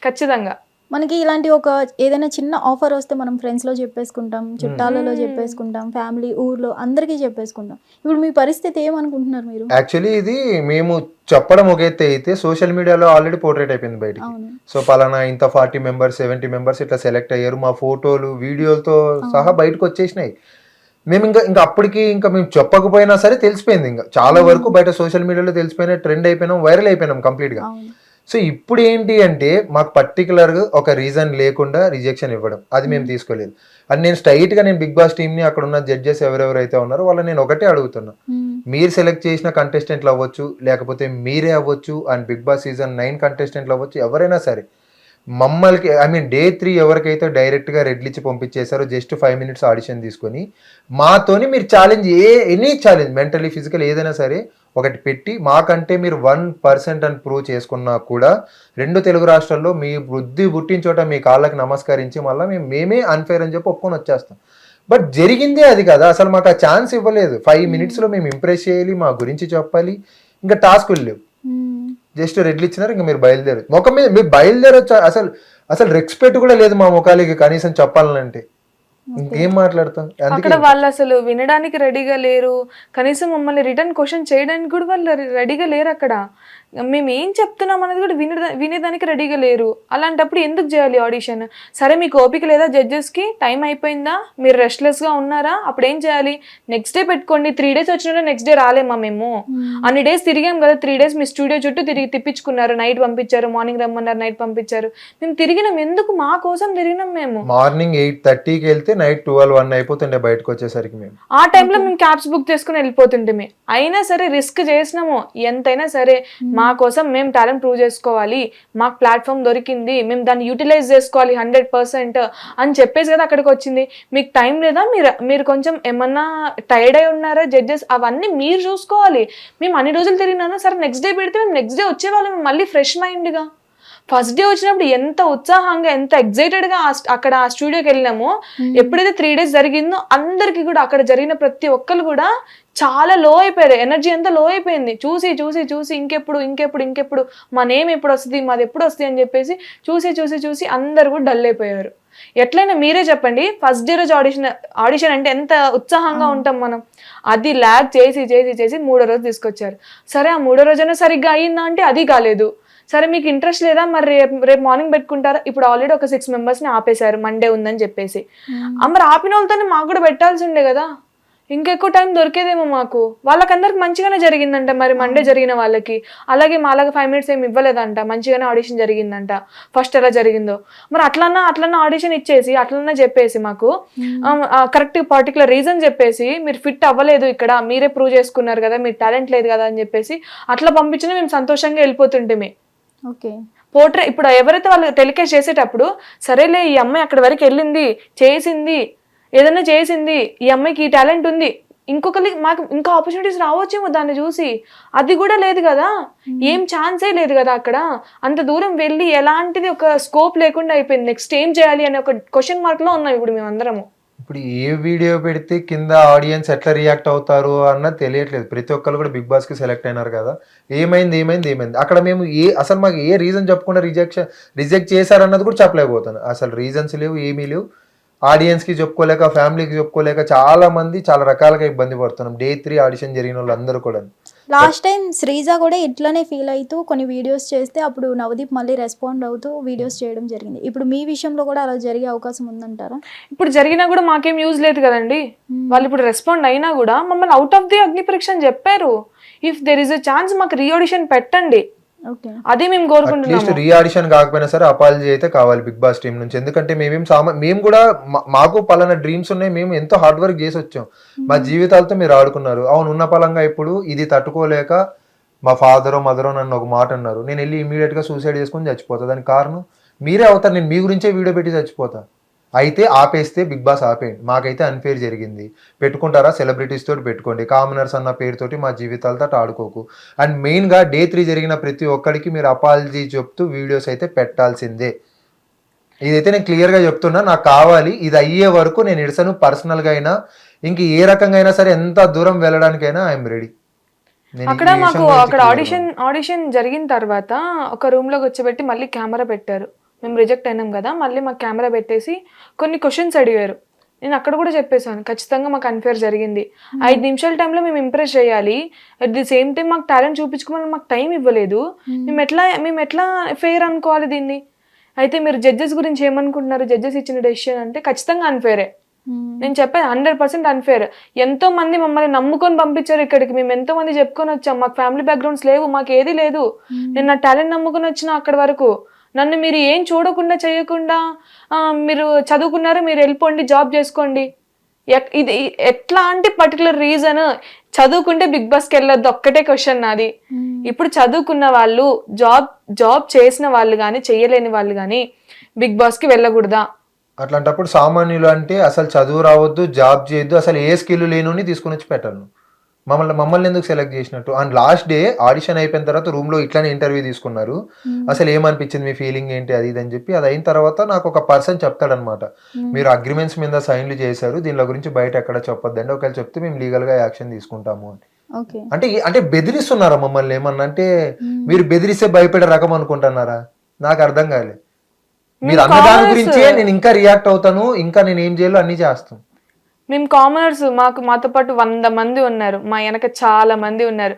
ఖచ్చితంగా. మనకి ఇలాంటి ఒక ఏదైనా చిన్న ఆఫర్ వస్తే మనం ఫ్రెండ్స్‌లో చెప్పేసుకుంటాం, చుట్టాలలో చెప్పేసుకుంటాం, ఫ్యామిలీ, ఊర్లో అందరికీ చెప్పేసుకుంటాం. ఇప్పుడు మీ పరిస్థితి ఏమనుకుంటున్నారు మీరు? యాక్చువల్లీ ఇది మేము చెప్పడం ఒక ఎత్తు అయితే సోషల్ మీడియాలో ఆల్రెడీ పోర్ట్రేట్ అయిపోయింది బయటికి. అవును. సో పలానా ఇంత 40 మెంబర్స్ 70 మెంబర్స్ ఇట్లా సెలెక్ట్ అయ్యారు, మా ఫోటోలు వీడియోలతో సహా బయటకు వచ్చేసినాయి. మేము ఇంకా అప్పటికి ఇంకా మేము చెప్పకపోయినా సరే తెలిసిపోయింది. ఇంకా చాలా వరకు బయట సోషల్ మీడియాలో తెలిసిపోయినా, ట్రెండ్ అయిపోయినాం, వైరల్ అయిపోయినాం కంప్లీట్గా. అవును. సో ఇప్పుడు ఏంటి అంటే మాకు పర్టికులర్గా ఒక రీజన్ లేకుండా రిజెక్షన్ ఇవ్వడం అది మేము తీసుకోలేదు. అది నేను స్ట్రైట్గా నేను బిగ్ బాస్ టీమ్ని అక్కడ ఉన్న జడ్జెస్ ఎవరెవరైతే ఉన్నారో వాళ్ళని నేను ఒకటే అడుగుతున్నా, మీరు సెలెక్ట్ చేసిన కంటెస్టెంట్లు అవ్వచ్చు, లేకపోతే మీరే అవ్వచ్చు, అండ్ బిగ్ బాస్ సీజన్ 9 కంటెస్టెంట్లు అవ్వచ్చు, ఎవరైనా సరే మమ్మల్ని ఐ మీన్ డే 3 ఎవరికైతే డైరెక్ట్గా రెడ్లిచ్చి పంపించేశారో జస్ట్ 5 minutes ఆడిషన్ తీసుకొని మాతోని మీరు challenge any challenge mentally physical ఏదైనా సరే ఒకటి పెట్టి మాకంటే మీరు 1% అని ప్రూవ్ చేసుకున్నా కూడా 2 తెలుగు రాష్ట్రాల్లో మీ బుద్ధి పుట్టిన చోట మీ కాళ్ళకి నమస్కరించి మళ్ళీ మేమే అన్ఫేర్ అని చెప్పి ఒప్పుకొని వచ్చేస్తాం. బట్ జరిగిందే అది కదా, అసలు మాకు ఆ ఛాన్స్ ఇవ్వలేదు. 5 minutesలో మేము ఇంప్రెస్ చేయాలి, మా గురించి చెప్పాలి, ఇంకా టాస్కులు లేవు. జస్ట్ రెడ్లు ఇచ్చినారు, ఇంకా మీరు బయలుదేరు ముఖం మీద మీరు బయలుదేరొచ్చు. అసలు రెస్పెక్ట్ కూడా లేదు మా ముఖాలకి కనీసం చెప్పాలంటే. ఇంకేం మాట్లాడతాం? అక్కడ వాళ్ళు అసలు వినడానికి రెడీగా లేరు, కనీసం మమ్మల్ని రిటర్న్ క్వశ్చన్ చేయడానికి కూడా వాళ్ళు రెడీగా లేరు. అక్కడ మేము ఏం చెప్తున్నాం అనేది కూడా వినేదానికి రెడీగా లేరు. అలాంటప్పుడు ఎందుకు చేయాలి ఆడిషన్? సరే మీకు ఓపిక లేదా, జడ్జెస్కి టైం అయిపోయిందా, మీరు రెస్ట్లెస్గా ఉన్నారా, అప్పుడు ఏం చేయాలి? నెక్స్ట్ డే పెట్టుకోండి. 3 days వచ్చినా నెక్స్ట్ డే రాలేమా మేము? అన్ని డేస్ తిరిగాం కదా, 3 days మీ స్టూడియో చుట్టూ తిప్పించుకున్నారు, నైట్ పంపించారు, మార్నింగ్ రమ్మన్నారు, నైట్ పంపించారు. మేము తిరిగినాం, ఎందుకు? మా కోసం తిరిగినాం. మేము మార్నింగ్ 8:30కి వెళ్తే నైట్ 12-1 అయిపోతుండే బయటకు వచ్చేసరికి. మేము ఆ టైంలో మేము క్యాబ్స్ బుక్ చేసుకుని వెళ్ళిపోతుంటే, అయినా సరే రిస్క్ చేసినాము. ఎంతైనా సరే మా కోసం మేము టాలెంట్ ప్రూవ్ చేసుకోవాలి, మాకు ప్లాట్ఫామ్ దొరికింది, మేము దాన్ని యూటిలైజ్ చేసుకోవాలి 100% అని చెప్పేసి కదా అక్కడికి వచ్చింది. మీకు టైం లేదా, మీరు కొంచెం ఏమన్నా టైర్డ్ అయి ఉన్నారా జడ్జెస్, అవన్నీ మీరు చూసుకోవాలి. మేము అన్ని రోజులు తిరిగినాను, సరే నెక్స్ట్ డే పెడితే మేము నెక్స్ట్ డే వచ్చేవాళ్ళం మళ్ళీ ఫ్రెష్ మైండ్గా. ఫస్ట్ డే వచ్చినప్పుడు ఎంత ఉత్సాహంగా, ఎంత ఎగ్జైటెడ్గా అక్కడ ఆ స్టూడియోకి వెళ్ళినామో, ఎప్పుడైతే 3 days జరిగిందో అందరికీ కూడా అక్కడ జరిగిన ప్రతి ఒక్కరు కూడా చాలా లో అయిపోయారు. ఎనర్జీ అంతా లో అయిపోయింది. చూసి చూసి చూసి ఇంకెప్పుడు మా నేమ్ ఎప్పుడు వస్తుంది, మాది ఎప్పుడు వస్తుంది అని చెప్పేసి చూసి అందరు కూడా డల్ అయిపోయారు. ఎట్లయినా మీరే చెప్పండి, ఫస్ట్ డే రోజు ఆడిషన్ అంటే ఎంత ఉత్సాహంగా ఉంటాం మనం. అది ల్యాగ్ చేసి 3వ రోజు తీసుకొచ్చారు. సరే ఆ 3వ రోజైనా సరిగ్గా అయ్యిందా అంటే అది కాలేదు. సరే మీకు ఇంట్రెస్ట్ లేదా, మరి రేపు మార్నింగ్ పెట్టుకుంటారా? ఇప్పుడు ఆల్రెడీ ఒక 6 members ఆపేశారు మండే ఉందని చెప్పేసి. మరి ఆపిన వాళ్ళతోనే మాకు కూడా పెట్టాల్సి ఉండే కదా, ఇంకెక్కువ టైం దొరికేదేమో మాకు. వాళ్ళకందరికి మంచిగానే జరిగిందంట మరి మండే జరిగిన వాళ్ళకి. అలాగే మాలాగా 5 minutes ఏమి ఇవ్వలేదంట, మంచిగానే ఆడిషన్ జరిగిందంట ఫస్ట్ ఎలా జరిగిందో. మరి అట్లన్నా ఆడిషన్ ఇచ్చేసి అట్లన్నా చెప్పేసి మాకు కరెక్ట్ పర్టికులర్ రీజన్ చెప్పేసి, మీరు ఫిట్ అవ్వలేదు ఇక్కడ, మీరే ప్రూవ్ చేసుకున్నారు కదా, మీరు టాలెంట్ లేదు కదా అని చెప్పేసి అట్లా పంపించినా మేము సంతోషంగా వెళ్ళిపోతుంటే. ఓకే, పోర్ట్రే ఇప్పుడు ఎవరైతే వాళ్ళు టెలికాస్ట్ చేసేటప్పుడు, సరేలే ఈ అమ్మాయి అక్కడి వరకు వెళ్ళింది, చేసింది, ఏదైనా చేసింది, ఈ అమ్మాయికి ఈ టాలెంట్ ఉంది, మాకు ఇంకా ఆపర్చునిటీస్ రావచ్చేమో దాన్ని చూసి. అది కూడా లేదు కదా, ఏం ఛాన్సే లేదు కదా అక్కడ. అంత దూరం వెళ్ళి ఎలాంటిది ఒక స్కోప్ లేకుండా అయిపోయింది. నెక్స్ట్ ఏం చేయాలి అనే ఒక క్వశ్చన్ మార్క్లో ఉన్నాం ఇప్పుడు మేమందరము. ఇప్పుడు ఏ వీడియో పెడితే కింద ఆడియన్స్ ఎట్లా రియాక్ట్ అవుతారు అన్నది తెలియట్లేదు. ప్రతి ఒక్కరు కూడా బిగ్ బాస్కి సెలెక్ట్ అయినారు కదా, ఏమైంది అక్కడ మేము అసలు మాకు ఏ రీజన్ చెప్పకుండా రిజెక్ట్ చేశారన్నది కూడా చెప్పలేకపోతాను. అసలు రీజన్స్ లేవు, ఏమీ లేవు. ఆడియన్స్కి చెప్పుకోలేక, ఫ్యామిలీకి చెప్పుకోలేక చాలా మంది చాలా రకాలుగా ఇబ్బంది పడుతున్నాం. డే 3 ఆడిషన్ జరిగిన వాళ్ళు అందరూ కూడా. లాస్ట్ టైం శ్రీజ కూడా ఇట్లానే ఫీల్ అవుతూ కొన్ని వీడియోస్ చేస్తే అప్పుడు నవదీప్ మళ్ళీ రెస్పాండ్ అవుతూ వీడియోస్ చేయడం జరిగింది. ఇప్పుడు మీ విషయంలో కూడా అలా జరిగే అవకాశం ఉందంటారా? ఇప్పుడు జరిగినా కూడా మాకేం యూజ్ లేదు కదండి. వాళ్ళు ఇప్పుడు రెస్పాండ్ అయినా కూడా మమ్మల్ని అవుట్ ఆఫ్ ది అగ్ని పరీక్ష అని చెప్పారు. If there is a chance మాకు రీఆడిషన్ పెట్టండి, అదే మేము కోరుకుంటున్నాము. రీ ఆడిషన్ కాకపోయినా సరే అపాలజీ అయితే కావాలి బిగ్ బాస్ టీం నుంచి. ఎందుకంటే మేము కూడా మాకు పలానా డ్రీమ్స్ ఉన్నాయి, మేము ఎంతో హార్డ్ వర్క్ చేసి వచ్చాం, మా జీవితాలతో మీరు ఆడుకున్నారు. అవును, ఉన్న పలంగా ఇప్పుడు ఇది తట్టుకోలేక మా ఫాదరో మదరో నన్ను ఒక మాట అన్నారు, నేను వెళ్ళి ఇమీడియట్గా సూసైడ్ చేసుకుని చచ్చిపోతా. దానికి కారణం మీరే అవుతారు. నేను మీ గురించే వీడియో పెట్టి చచ్చిపోతా. అయితే ఆపేస్తే బిగ్ బాస్ ఆపేయండి. మాకైతే అన్ఫేర్ జరిగింది, పెట్టుకుంటారా సెలబ్రిటీస్ తోటి పెట్టుకోండి, కామనర్స్ అన్న పేరుతోటి మా జీవితాలతో ఆడుకోకు. అండ్ మెయిన్గా డే 3 జరిగిన ప్రతి ఒక్కడికి మీరు అపాలజీ చెప్తూ వీడియోస్ అయితే పెట్టాల్సిందే. ఇదైతే నేను క్లియర్గా చెప్తున్నా, నాకు కావాలి. ఇది అయ్యే వరకు నేను ఇడసను. పర్సనల్గా అయినా ఇంక ఏ రకంగా అయినా సరే, ఎంత దూరం వెళ్ళడానికైనా ఐఎమ్ రెడీ. అక్కడ ఆడిషన్ జరిగిన తర్వాత ఒక రూమ్ లో కూర్చోబెట్టి మళ్ళీ కెమెరా పెట్టారు. మేము రిజెక్ట్ అయినాం కదా, మళ్ళీ మాకు కెమెరా పెట్టేసి కొన్ని క్వశ్చన్స్ అడిగారు. నేను అక్కడ కూడా చెప్పేశాను, ఖచ్చితంగా మాకు అన్ఫేర్ జరిగింది. 5 నిమిషాల టైంలో మేము ఇంప్రెస్ చేయాలి, అట్ ది సేమ్ టైం మాకు టాలెంట్ చూపించుకోమని మాకు టైం ఇవ్వలేదు. మేము ఎట్లా ఫెయిర్ అనుకోవాలి దీన్ని? అయితే మీరు జడ్జెస్ గురించి ఏమనుకుంటున్నారు? జడ్జెస్ ఇచ్చిన డెసిషన్ అంటే ఖచ్చితంగా అన్ఫేరే. నేను చెప్పేది 100% అన్ఫేర్. ఎంతో మంది మమ్మల్ని నమ్ముకొని పంపించారు ఇక్కడికి, మేము ఎంతో మంది చెప్పుకొని వచ్చాం, మాకు ఫ్యామిలీ బ్యాక్గ్రౌండ్స్ లేవు, మాకు ఏది లేదు. నేను నా టాలెంట్ నమ్ముకొని వచ్చిన అక్కడి వరకు. నన్ను మీరు ఏం చూడకుండా చేయకుండా మీరు చదువుకున్నారు, మీరు వెళ్ళిపోండి, జాబ్ చేసుకోండి. ఇది ఎట్లాంటి పర్టికులర్ రీజన్? చదువుకుంటే బిగ్ బాస్కి వెళ్ళొద్దు ఒక్కటే క్వశ్చన్ నాది. ఇప్పుడు చదువుకున్న వాళ్ళు, జాబ్ చేసిన వాళ్ళు కానీ చెయ్యలేని వాళ్ళు కానీ బిగ్ బాస్కి వెళ్ళకూడదా? అట్లాంటప్పుడు సామాన్యులు అంటే అసలు చదువు రావద్దు, జాబ్ చేయొద్దు, అసలు ఏ స్కిల్ లేని తీసుకుని వచ్చి పెట్టాను. మమ్మల్ని ఎందుకు సెలెక్ట్ చేసినట్టు? అండ్ లాస్ట్ డే ఆడిషన్ అయిపోయిన తర్వాత రూమ్ లో ఇట్లానే ఇంటర్వ్యూ తీసుకున్నారు. అసలు ఏమనిపించింది, మీ ఫీలింగ్ ఏంటి, అది ఇది అని చెప్పి. అది అయిన తర్వాత నాకు ఒక పర్సన్ చెప్తాడనమాట, మీరు అగ్రిమెంట్స్ మీద సైన్లు చేశారు, దీనిలో గురించి బయట ఎక్కడ చెప్పొద్దండి, ఒకవేళ చెప్తే మేము లీగల్ గా యాక్షన్ తీసుకుంటాము అని. అంటే బెదిరిస్తున్నారా మమ్మల్ని? ఏమన్నా అంటే మీరు బెదిరిస్తే భయపడే రకం అనుకుంటున్నారా? నాకు అర్థం కాలే. మీరు అన్న దాని గురించే నేను ఇంకా రియాక్ట్ అవుతాను, ఇంకా నేను ఏం చేయాలో అన్ని చేస్తాను. మేము కామనర్స్, మాతో పాటు 100 మంది ఉన్నారు, మా వెనక చాలా మంది ఉన్నారు.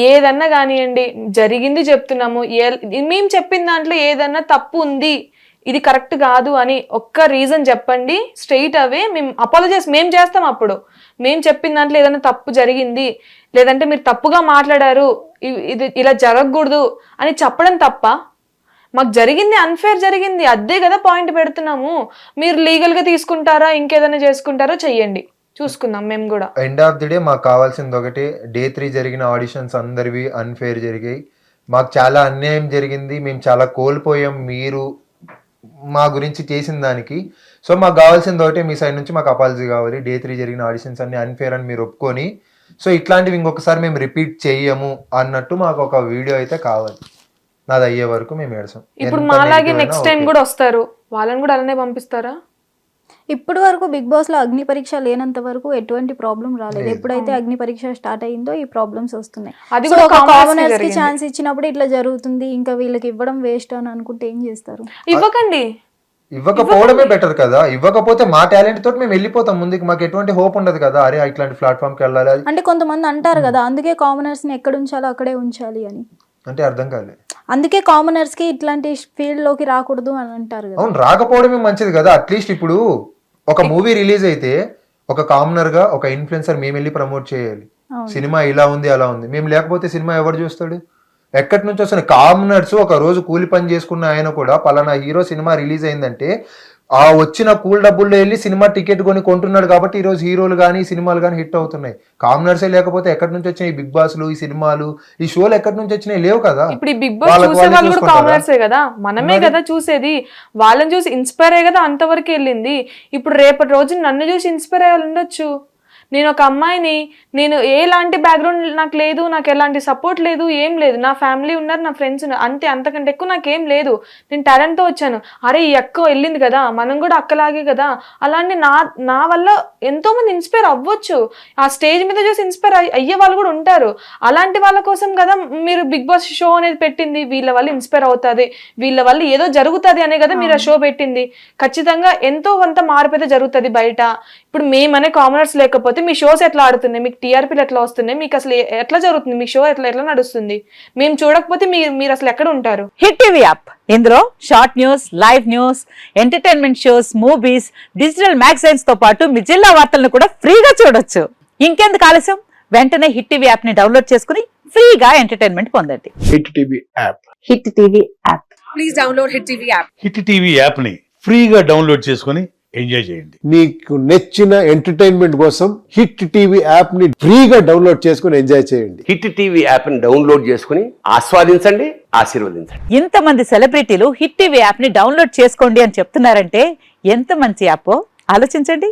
ఏదన్నా కానివ్వండి, జరిగింది చెప్తున్నాము. మేము చెప్పిన దాంట్లో ఏదన్నా తప్పు ఉంది, ఇది కరెక్ట్ కాదు అని ఒక్క రీజన్ చెప్పండి, స్ట్రెయిట్ అవే మేము అపాలజైజ్ మేము చేస్తాం. అప్పుడు మేము చెప్పిన దాంట్లో ఏదైనా తప్పు జరిగింది, లేదంటే మీరు తప్పుగా మాట్లాడారు, ఇది ఇలా జరగకూడదు అని చెప్పడం తప్ప, మాకు జరిగింది అన్ఫేర్ జరిగింది, అదే కదా పాయింట్ పెడుతున్నాము. మీరు లీగల్ గా తీసుకుంటారా, ఇంకేదైనా చేసుకుంటారో చెయ్యండి, చూసుకుందాం మేము కూడా. ఎండ్ ఆఫ్ ది డే మాకు కావాల్సింది ఒకటి, Day 3 జరిగిన ఆడిషన్స్ అందరివి అన్ఫేర్ జరిగాయి, మాకు చాలా అన్యాయం జరిగింది, మేము చాలా కోల్పోయాం మీరు మా గురించి చేసిన దానికి. సో మాకు కావాల్సింది ఒకటి, మీ సైడ్ నుంచి మాకు అపాలజీ కావాలి, Day 3 జరిగిన ఆడిషన్స్ అన్ని అన్ఫేర్ అని మీరు ఒప్పుకొని, సో ఇట్లాంటివి ఇంకొకసారి మేము రిపీట్ చెయ్యము అన్నట్టు మాకు ఒక వీడియో అయితే కావాలి. నాది అయ్యే వరకు మేము ఏడ్చాం. ఇప్పుడు మాలాగే నెక్స్ట్ టైం కూడా వస్తారు, వాళ్ళని కూడా అలానే పంపిస్తారా? ఇప్పటి వరకు బిగ్ బాస్ లో అగ్ని పరీక్ష లేనంత వరకు ఎటువంటి ప్రాబ్లం రాలేదు. ఎప్పుడైతే అగ్ని పరీక్ష స్టార్ట్ అయిందో ఈ ప్రాబ్లమ్స్ వస్తున్నాయి. అది కూడా కామనర్స్ కి ఛాన్స్ ఇచ్చినప్పుడు ఇట్లా జరుగుతుంది, ఇంకా వీళ్ళకి ఇవ్వడం వేస్ట్ అని అనుకుంటే ఏం చేస్తారు? ఇవ్వకండి. ఇవ్వకపోవడమే బెటర్ కదా. ఇవ్వకపోతే మా టాలెంట్ తోటి మేము వెళ్ళిపోతాం ముందుకు, మాకు ఎటువంటి హోప్ ఉండదు కదా. అరే ఇట్లాంటి ప్లాట్ఫామ్ కి వెళ్ళాలి అంటే కొంతమంది అంటారు కదా, అందుకే కామనర్స్ ని ఎక్కడ ఉంచాలో అక్కడే ఉంచాలి అని. అంటే అర్థం కాలే. అందుకే కామనర్స్ కి ఇట్లాంటి ఫీల్డ్ లోకి రాకూడదు అని అంటారు కదా. అవును, రాకపోవడమే మంచిది కదా. అట్లీస్ట్ ఇప్పుడు ఒక మూవీ రిలీజ్ అయితే ఒక కామనర్ గా ఒక ఇన్ఫ్లుయెన్సర్ మేము వెళ్ళి ప్రమోట్ చేయాలి, సినిమా ఇలా ఉంది అలా ఉంది. మేము లేకపోతే సినిమా ఎవరు చూస్తాడు? ఎక్కడి నుంచి వస్తున్నాయి కామనర్స్? ఒక రోజు కూలి పని చేసుకున్న ఆయన కూడా పలానా హీరో సినిమా రిలీజ్ అయిందంటే ఆ వచ్చిన కూల్ డబ్బుల్లో వెళ్ళి సినిమా టికెట్ కొంటున్నాడు కాబట్టి ఈ రోజు హీరోలు కానీ సినిమాలు కానీ హిట్ అవుతున్నాయి. కామనర్సే లేకపోతే ఎక్కడి నుంచి వచ్చినాయి బిగ్ బాస్లు, ఈ సినిమాలు, ఈ షోలు ఎక్కడి నుంచి వచ్చినాయి? లేవు కదా. ఇప్పుడు ఈ బిగ్ బాస్ చూసే వాళ్ళు కూడా కామనర్సే కదా, మనమే కదా చూసేది. వాళ్ళని చూసి ఇన్స్పైర్ అయ్యే కదా అంతవరకు వెళ్ళింది. ఇప్పుడు రేపటి రోజు నన్ను చూసి ఇన్స్పైర్ అయ్యే వాళ్ళు ఉండొచ్చు. నేను ఒక అమ్మాయిని, నేను ఎలాంటి బ్యాక్గ్రౌండ్ నాకు లేదు, నాకు ఎలాంటి సపోర్ట్ లేదు, ఏం లేదు. నా ఫ్యామిలీ ఉన్నారు, నా ఫ్రెండ్స్ ఉన్నారు, అంతే. అంతకంటే ఎక్కువ నాకేం లేదు. నేను టాలెంట్తో వచ్చాను. అరే ఈ అక్క వెళ్ళింది కదా, మనం కూడా అక్కలాగే కదా. అలాంటి నా వల్ల ఎంతో మంది ఇన్స్పైర్ అవ్వచ్చు. ఆ స్టేజ్ మీద చూసి ఇన్స్పైర్ అయ్యే వాళ్ళు కూడా ఉంటారు. అలాంటి వాళ్ళ కోసం కదా మీరు బిగ్ బాస్ షో అనేది పెట్టింది. వీళ్ళ వల్ల ఇన్స్పైర్ అవుతుంది, వీళ్ళ వల్ల ఏదో జరుగుతుంది అనే కదా మీరు ఆ షో పెట్టింది. ఖచ్చితంగా ఎంతో కొంత మార్పు అయితే జరుగుతుంది బయట. ఇప్పుడు మేమనే కామనర్స్ లేకపోతే మీ షోస్ ఎట్లా ఆడుతున్నాయి, మీకు టీఆర్పీలు ఎట్లా వస్తున్నాయి, మీకు అసలు ఎట్లా జరుగుతుంది, మీ షో ఎట్లా నడుస్తుంది? మేము చూడకపోతే మీరు అసలు ఎక్కడ ఉంటారు? హిట్ టీవీ యాప్, ఇందులో short news, live news, entertainment shows, movies, digital magazines తో పాటు మీ జిల్లా వార్తలను కూడా ఫ్రీగా చూడొచ్చు. ఇంకెందుకు ఆలస్యం, వెంటనే హిట్ టీవీ యాప్ ని డౌన్లోడ్ చేసుకుని ఫ్రీగా ఎంటర్టైన్మెంట్ పొందండి. Hit TV app, hit TV app, please download hit TV app. Hit TV app ని ఫ్రీగా డౌన్లోడ్ చేసుకుని ఎంజాయ్ చేయండి. మీకు నచ్చిన ఎంటర్టైన్మెంట్ కోసం హిట్ టీవీ యాప్ ని ఫ్రీగా డౌన్లోడ్ చేసుకుని ఎంజాయ్ చేయండి. హిట్ టీవీ యాప్ ని డౌన్లోడ్ చేసుకుని ఆస్వాదించండి, ఆశీర్వదించండి. ఇంతమంది సెలబ్రిటీలు హిట్ టీవీ యాప్ ని డౌన్లోడ్ చేసుకోండి అని చెప్తున్నారంటే ఎంత మంచి యాప్ ఆలోచించండి.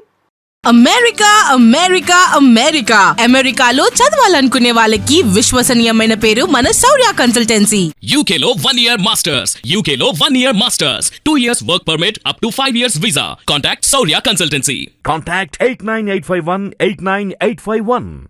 అమెరికా అమెరికా అమెరికా అమెరికాలో చదవాలనుకునే వాళ్ళకి విశ్వసనీయమైన పేరు మన శౌర్య కన్సల్టెన్సీ. UK లో 1 year masters, UK లో 1 year masters, 2 years work permit up to 5 years visa. Contact Saurya Consultancy. Contact 89851 89851.